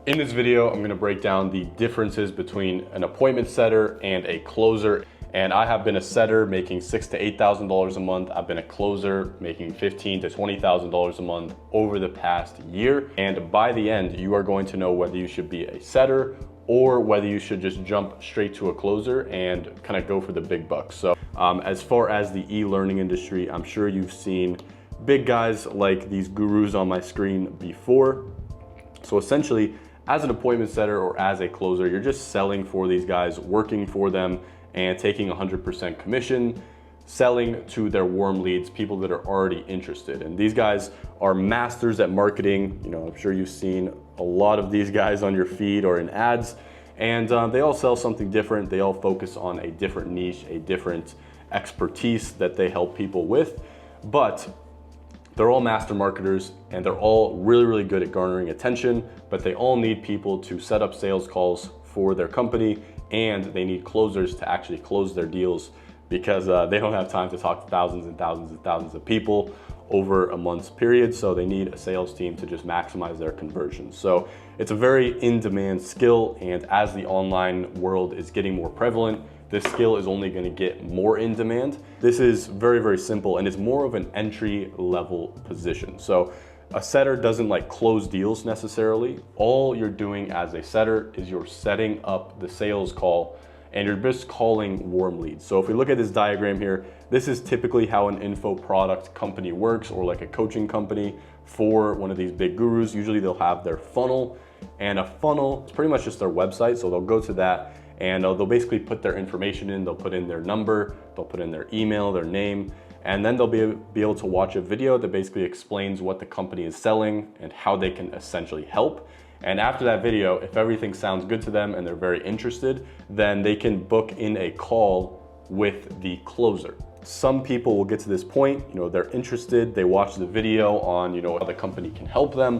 In this video, I'm gonna break down the differences between an appointment setter and a closer. And I have been a setter making $6,000 to $8,000 a month. I've been a closer making $15,000 to $20,000 a month over the past year. And by the end, you are going to know whether you should be a setter or whether you should just jump straight to a closer and kind of go for the big bucks. So as far as the e-learning industry, I'm sure you've seen big guys like these gurus on my screen before. So essentially, as an appointment setter or as a closer, you're just selling for these guys, working for them and taking 100% commission, selling to their warm leads, people that are already interested. And these guys are masters at marketing. You know, I'm sure you've seen a lot of these guys on your feed or in ads, and they all sell something different. They all focus on a different niche, a different expertise that they help people with, but they're all master marketers and they're all really, really good at garnering attention, but they all need people to set up sales calls for their company, and they need closers to actually close their deals because they don't have time to talk to thousands and thousands and thousands of people over a month's period. So they need a sales team to just maximize their conversions. So it's a very in-demand skill, and as the online world is getting more prevalent, this skill is only going to get more in demand. This is very, very simple, and it's more of an entry level position. So a setter doesn't like close deals necessarily. All you're doing as a setter is you're setting up the sales call and you're just calling warm leads. So if we look at this diagram here, this is typically how an info product company works, or like a coaching company for one of these big gurus. Usually they'll have their funnel, and a funnel is pretty much just their website. So they'll go to that and they'll basically put their information in. They'll put in their number, they'll put in their email, their name, and then they'll be able to watch a video that basically explains what the company is selling and how they can essentially help. And after that video, if everything sounds good to them and they're very interested, then they can book in a call with the closer. Some people will get to this point, you know, they're interested, they watch the video on, you know, how the company can help them.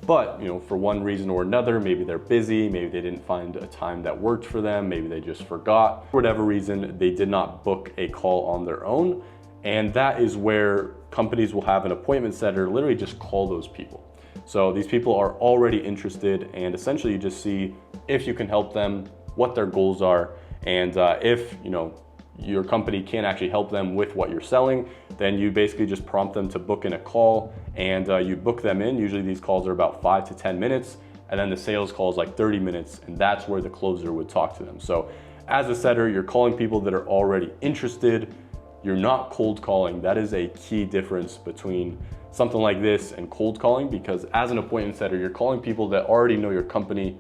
But, you know, for one reason or another, maybe they're busy, maybe they didn't find a time that worked for them, maybe they just forgot. For whatever reason, they did not book a call on their own. And that is where companies will have an appointment setter literally just call those people. So these people are already interested, and essentially you just see if you can help them, what their goals are, and if, you know, your company can't actually help them with what you're selling, then you basically just prompt them to book in a call, and you book them in. Usually these calls are about 5 to 10 minutes, and then the sales call is like 30 minutes, and that's where the closer would talk to them. So as a setter, you're calling people that are already interested. You're not cold calling. That is a key difference between something like this and cold calling, because as an appointment setter, you're calling people that already know your company,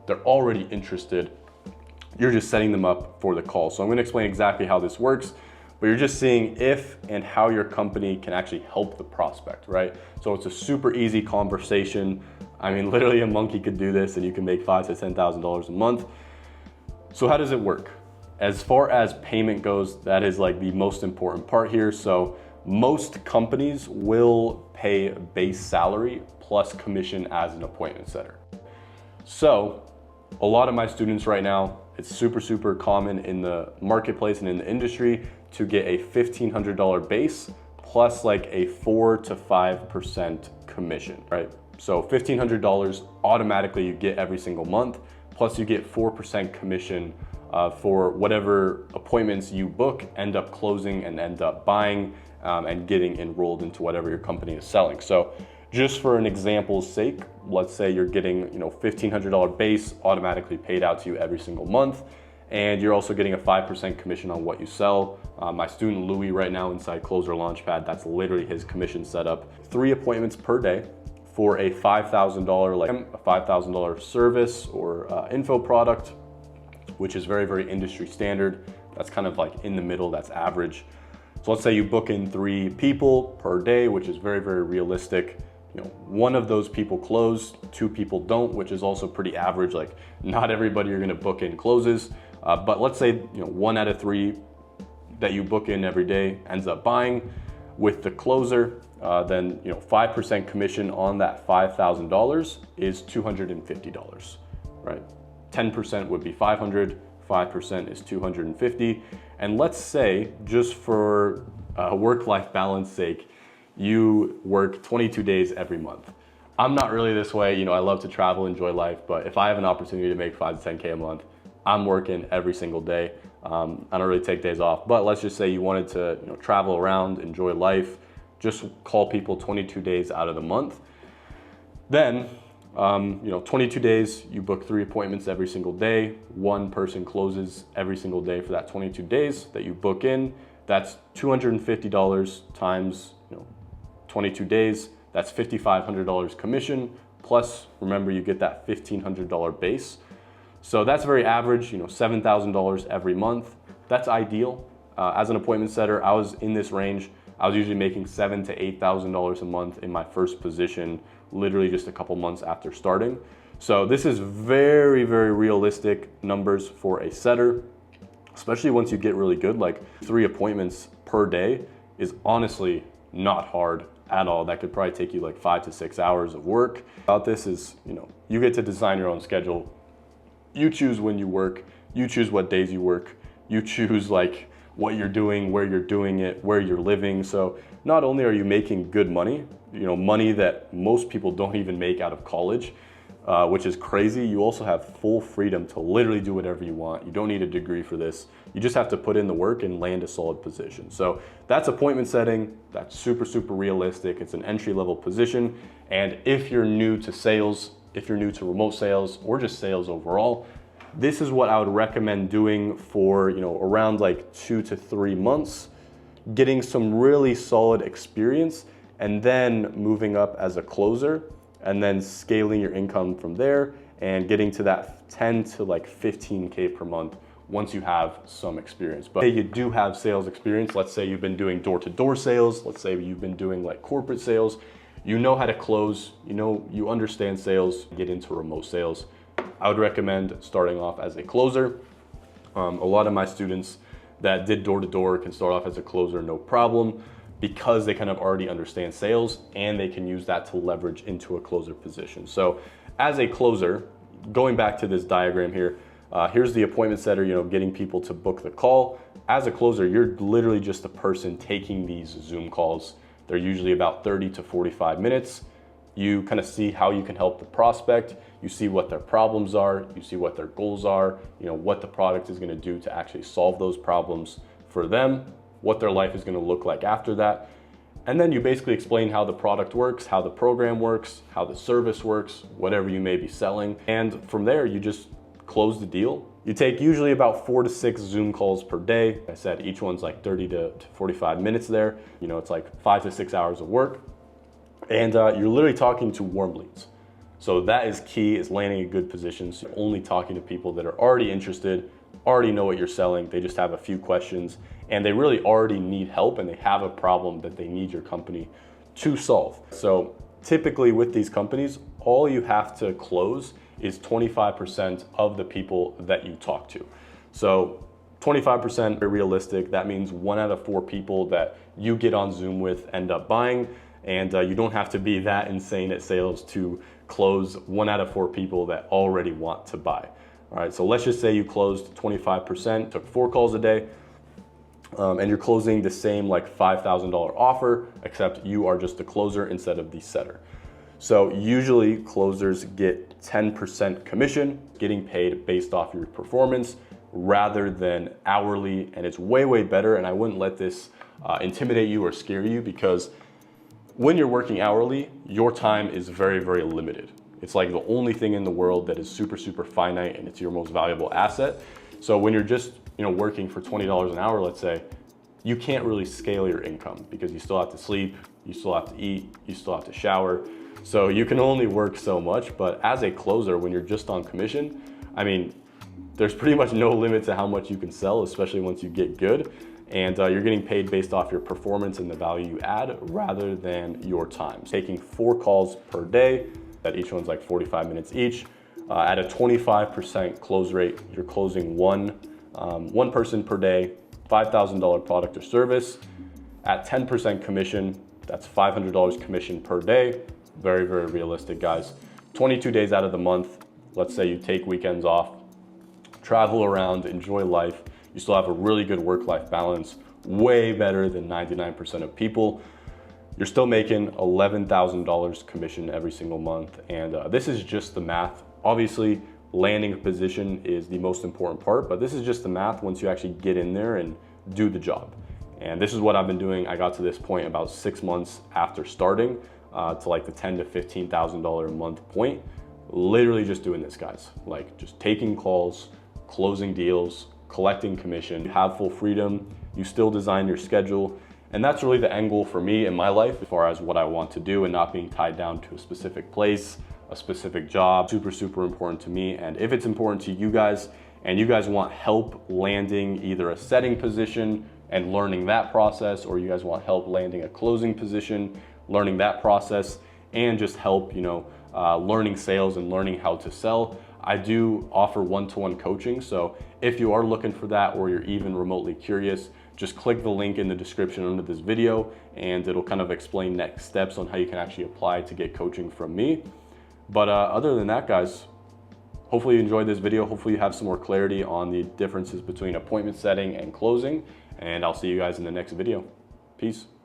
they're already interested. You're just setting them up for the call. So I'm gonna explain exactly how this works, but you're just seeing if and how your company can actually help the prospect, right? So it's a super easy conversation. I mean, literally a monkey could do this and you can make $5,000 to $10,000 a month. So how does it work? As far as payment goes, that is like the most important part here. So most companies will pay base salary plus commission as an appointment setter. So a lot of my students right now, it's super, super common in the marketplace and in the industry to get a $1,500 base plus like a 4 to 5% commission, right? So $1,500 automatically you get every single month, plus you get 4% commission for whatever appointments you book, end up closing and end up buying and getting enrolled into whatever your company is selling. So just for an example's sake, let's say you're getting, you know, $1,500 base automatically paid out to you every single month, and you're also getting a 5% commission on what you sell. My student Louis right now inside Closer Launchpad, that's literally his commission setup. 3 appointments per day for a $5,000, like a $5,000 service or info product, which is very, very industry standard. That's kind of like in the middle, that's average. So let's say you book in 3 people per day, which is very, very realistic. You know, 1 of those people close, 2 people don't, which is also pretty average. Like not everybody you're gonna book in closes, but let's say, you know, 1 out of 3 that you book in every day ends up buying. With the closer, then, you know, 5% commission on that $5,000 is $250, right? 10% would be 500, 5% is 250. And let's say, just for work-life balance sake, you work 22 days every month. I'm not really this way. You know, I love to travel, enjoy life, but if I have an opportunity to make 5 to 10K a month, I'm working every single day. I don't really take days off, but let's just say you wanted to, you know, travel around, enjoy life, just call people 22 days out of the month. Then, you know, 22 days, you book 3 appointments every single day. One person closes every single day for that 22 days that you book in. That's $250 times, you know, 22 days. That's $5,500 commission. Plus, remember, you get that $1,500 base. So that's very average, you know, $7,000 every month. That's ideal. As an appointment setter, I was in this range. I was usually making $7,000 to $8,000 a month in my first position, literally just a couple months after starting. So this is very, very realistic numbers for a setter, especially once you get really good. Like 3 appointments per day is honestly not hard at all. That could probably take you like 5 to 6 hours of work. About this is, you know, you get to design your own schedule. You choose when you work, you choose what days you work, you choose like what you're doing, where you're doing it, where you're living. So not only are you making good money, you know, money that most people don't even make out of college, which is crazy. You also have full freedom to literally do whatever you want. You don't need a degree for this. You just have to put in the work and land a solid position. So that's appointment setting. That's super, super realistic. It's an entry-level position. And if you're new to sales, if you're new to remote sales or just sales overall, this is what I would recommend doing for, you know, around like 2 to 3 months, getting some really solid experience, and then moving up as a closer, and then scaling your income from there and getting to that 10 to like 15K per month once you have some experience. But hey, you do have sales experience. Let's say you've been doing door-to-door sales. Let's say you've been doing like corporate sales. You know how to close, you know, you understand sales, get into remote sales. I would recommend starting off as a closer. A lot of my students that did door-to-door can start off as a closer, no problem, because they kind of already understand sales and they can use that to leverage into a closer position. So as a closer, going back to this diagram here, here's the appointment setter, you know, getting people to book the call. As a closer, you're literally just the person taking these Zoom calls. They're usually about 30 to 45 minutes. You kind of see how you can help the prospect. You see what their problems are. You see what their goals are. You know, what the product is going to do to actually solve those problems for them, what their life is going to look like after that. And then you basically explain how the product works, how the program works, how the service works, whatever you may be selling. And from there, you just close the deal. You take usually about 4 to 6 Zoom calls per day. Like I said, each one's like 30 to 45 minutes there. You know, it's like 5 to 6 hours of work. And you're literally talking to warm leads. So that is key, is landing a good position. So you're only talking to people that are already interested, already know what you're selling. They just have a few questions and they really already need help and they have a problem that they need your company to solve. So typically with these companies, all you have to close is 25% of the people that you talk to. So 25% very realistic. That means 1 out of 4 people that you get on Zoom with end up buying. And you don't have to be that insane at sales to close 1 out of 4 people that already want to buy. All right, so let's just say you closed 25%, took 4 calls a day, and you're closing the same like $5,000 offer, except you are just the closer instead of the setter. So usually closers get 10% commission, getting paid based off your performance rather than hourly, and it's way, way better. And I wouldn't let this intimidate you or scare you, because when you're working hourly, your time is very, very limited. It's like the only thing in the world that is super, super finite, and it's your most valuable asset. So when you're just, you know, working for $20 an hour, let's say, you can't really scale your income because you still have to sleep, you still have to eat, you still have to shower. So you can only work so much. But as a closer, when you're just on commission, I mean, there's pretty much no limit to how much you can sell, especially once you get good. And you're getting paid based off your performance and the value you add rather than your time. Taking 4 calls per day, that each one's like 45 minutes each. At a 25% close rate, you're closing one person per day, $5,000 product or service. At 10% commission, that's $500 commission per day. Very, very realistic, guys. 22 days out of the month, let's say you take weekends off, travel around, enjoy life. You still have a really good work-life balance, way better than 99% of people. you're still making $11,000 commission every single month. And this is just the math. Obviously, landing a position is the most important part, but this is just the math once you actually get in there and do the job. And this is what I've been doing. I got to this point about 6 months after starting to like the $10,000 to $15,000 a month point. Literally just doing this, guys. Like just taking calls, closing deals, collecting commission. You have full freedom. You still design your schedule. And that's really the end goal for me in my life as far as what I want to do and not being tied down to a specific place, a specific job. Super, super important to me. And if it's important to you guys and you guys want help landing either a setting position and learning that process, or you guys want help landing a closing position, learning that process, and just help, learning sales and learning how to sell, I do offer one-to-one coaching. So if you are looking for that, or you're even remotely curious, just click the link in the description under this video and it'll kind of explain next steps on how you can actually apply to get coaching from me. But other than that, guys, hopefully you enjoyed this video. Hopefully you have some more clarity on the differences between appointment setting and closing. And I'll see you guys in the next video. Peace.